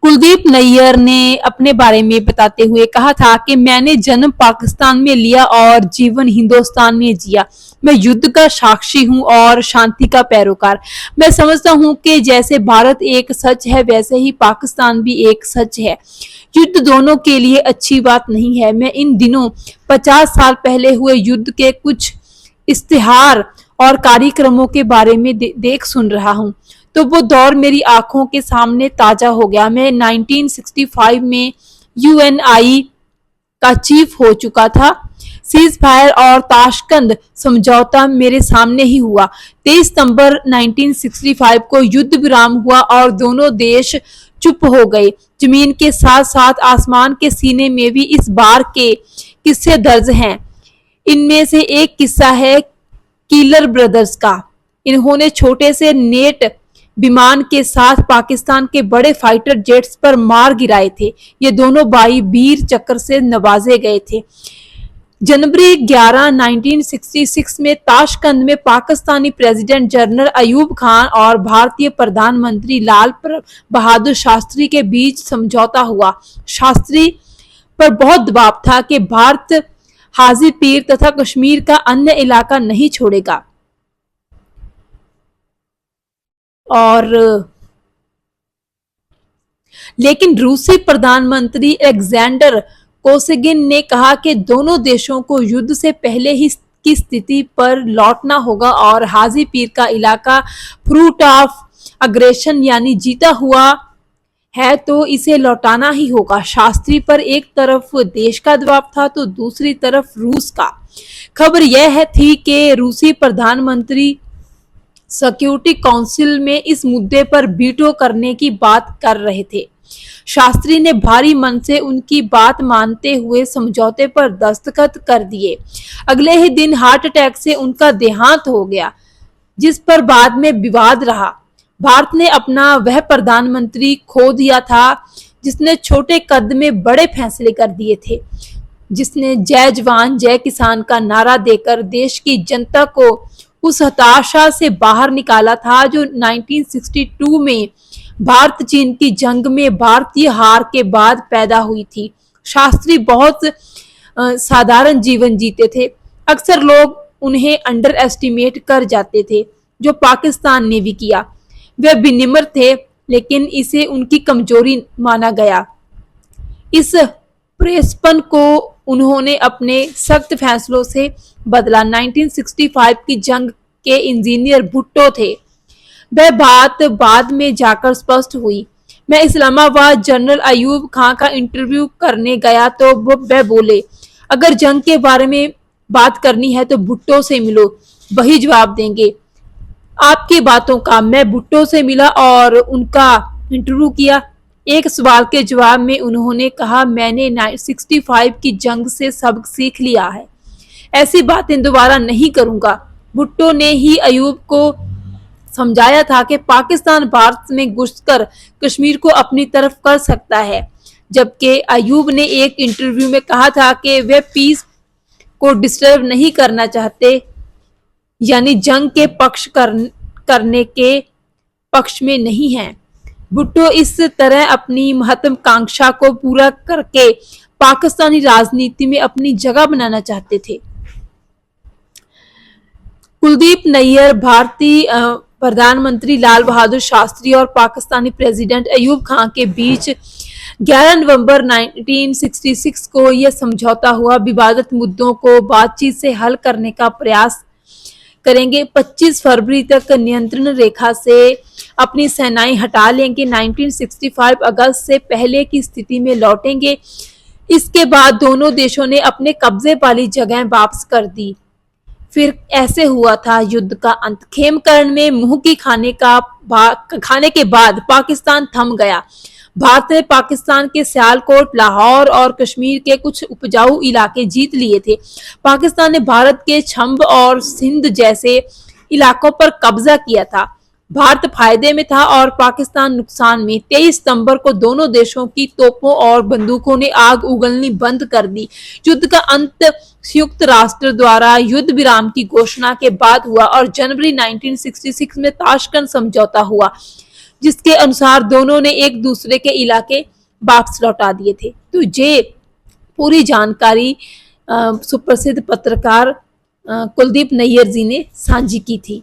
कुलदीप नैयर ने अपने बारे में बताते हुए कहा था कि मैंने जन्म पाकिस्तान में लिया और जीवन हिंदुस्तान में जिया। मैं युद्ध का साक्षी हूँ और शांति का पैरोकार। मैं समझता हूँ कि जैसे भारत एक सच है वैसे ही पाकिस्तान भी एक सच है। युद्ध दोनों के लिए अच्छी बात नहीं है। मैं इन दिनों 50 साल पहले हुए युद्ध के कुछ इश्तिहार और कार्यक्रमों के बारे में देख सुन रहा हूँ तो वो दौर मेरी आंखों के सामने ताजा हो गया। मैं 1965 में यूएनआई का चीफ हो चुका था। सीज फायर और ताशकंद समझौता मेरे सामने ही हुआ। 23 सितंबर 1965 को युद्ध विराम हुआ और दोनों देश चुप हो गए। जमीन के साथ साथ आसमान के सीने में भी इस बार के किस्से दर्ज हैं। इनमें से एक किस्सा है किलर ब्रदर्स का। इन्होंने छोटे से नेट विमान के साथ पाकिस्तान के बड़े फाइटर जेट्स पर मार गिराए थे। ये दोनों भाई वीर चक्र से नवाजे गए थे। जनवरी 11, 1966 में ताशकंद में पाकिस्तानी प्रेसिडेंट जनरल अयूब खान और भारतीय प्रधानमंत्री लाल बहादुर शास्त्री के बीच समझौता हुआ। शास्त्री पर बहुत दबाव था कि भारत हाजी पीर तथा कश्मीर का अन्य इलाका नहीं छोड़ेगा और लेकिन रूसी प्रधानमंत्री अलेक्जेंडर कोसिगिन ने कहा कि दोनों देशों को युद्ध से पहले ही की स्थिति पर लौटना होगा और हाजी पीर का इलाका फ्रूट ऑफ अग्रेशन यानी जीता हुआ है तो इसे लौटाना ही होगा। शास्त्री पर एक तरफ देश का दबाव था तो दूसरी तरफ रूस का। खबर यह थी कि रूसी प्रधानमंत्री सिक्योरिटी काउंसिल में इस मुद्दे पर वीटो करने की बात कर रहे थे। शास्त्री ने भारी मन से उनकी बात मानते हुए समझौते पर दस्तखत कर दिए। अगले ही दिन हार्ट अटैक से उनका देहांत हो गया, जिस पर बाद में विवाद रहा। भारत ने अपना वह प्रधानमंत्री खो दिया था जिसने छोटे कद में बड़े फैसले कर दिए थे, जिसने जय जवान जय किसान का नारा देकर देश की जनता को उस हताशा से बाहर निकाला था जो 1962 में भारत चीन की जंग में भारतीय हार के बाद पैदा हुई थी। शास्त्री बहुत साधारण जीवन जीते थे। अक्सर लोग उन्हें अंडर एस्टिमेट कर जाते थे, जो पाकिस्तान ने भी किया। वे विनम्र थे लेकिन इसे उनकी कमजोरी माना गया। इस प्रेसपन को उन्होंने अपने सख्त फैसलों से बदला। 1965 की जंग के इंजीनियर भुट्टो थे। वह बात बाद में जाकर स्पष्ट हुई। मैं इस्लामाबाद जनरल अयूब खान का इंटरव्यू करने गया तो वह बोले, अगर जंग के बारे में बात करनी है तो भुट्टो से मिलो, वही जवाब देंगे आपकी बातों का। मैं भुट्टो से मिला और उनका इंटरव्यू किया। एक सवाल के जवाब में उन्होंने कहा, मैंने 65 की जंग से सबक सीख लिया है, ऐसी बातें दोबारा नहीं करूंगा। भुट्टो ने ही अयूब को समझाया था कि पाकिस्तान भारत में घुसकर कश्मीर को अपनी तरफ कर सकता है, जबकि अयूब ने एक इंटरव्यू में कहा था कि वे पीस को डिस्टर्ब नहीं करना चाहते, यानी जंग के पक्ष करने के पक्ष में नहीं है। भुट्टो इस तरह अपनी महत्वाकांक्षा को पूरा करके पाकिस्तानी राजनीति में अपनी जगह बनाना चाहते थे। कुलदीप नैयर भारतीय प्रधानमंत्री लाल बहादुर शास्त्री और पाकिस्तानी प्रेसिडेंट अयूब खान के बीच 11 नवंबर 1966 को यह समझौता हुआ। विवादित मुद्दों को बातचीत से हल करने का प्रयास करेंगे। 25 फरवरी तक नियंत्रण रेखा से अपनी सेनाएं हटा लेंगे। 1965 अगस्त से पहले की स्थिति में लौटेंगे। इसके बाद दोनों देशों ने अपने कब्जे वाली जगह वापस कर दी। फिर ऐसे हुआ था युद्ध का अंत। खेमकरण में मुंह की खाने के बाद पाकिस्तान थम गया। भारत ने पाकिस्तान के सियालकोट, लाहौर और कश्मीर के कुछ उपजाऊ इलाके जीत लिए थे। पाकिस्तान ने भारत के छंब और सिंध जैसे इलाकों पर कब्जा किया था। भारत फायदे में था और पाकिस्तान नुकसान में। 23 सितंबर को दोनों देशों की तोपों और बंदूकों ने आग उगलनी बंद कर दी। युद्ध का अंत संयुक्त राष्ट्र द्वारा युद्ध विराम की घोषणा के बाद हुआ और जनवरी 1966 में ताशकंद समझौता हुआ। जिसके अनुसार दोनों ने एक दूसरे के इलाके वापस लौटा दिए थे। तो ये पूरी जानकारी सुप्रसिद्ध पत्रकार कुलदीप नैयर जी ने साझी की थी।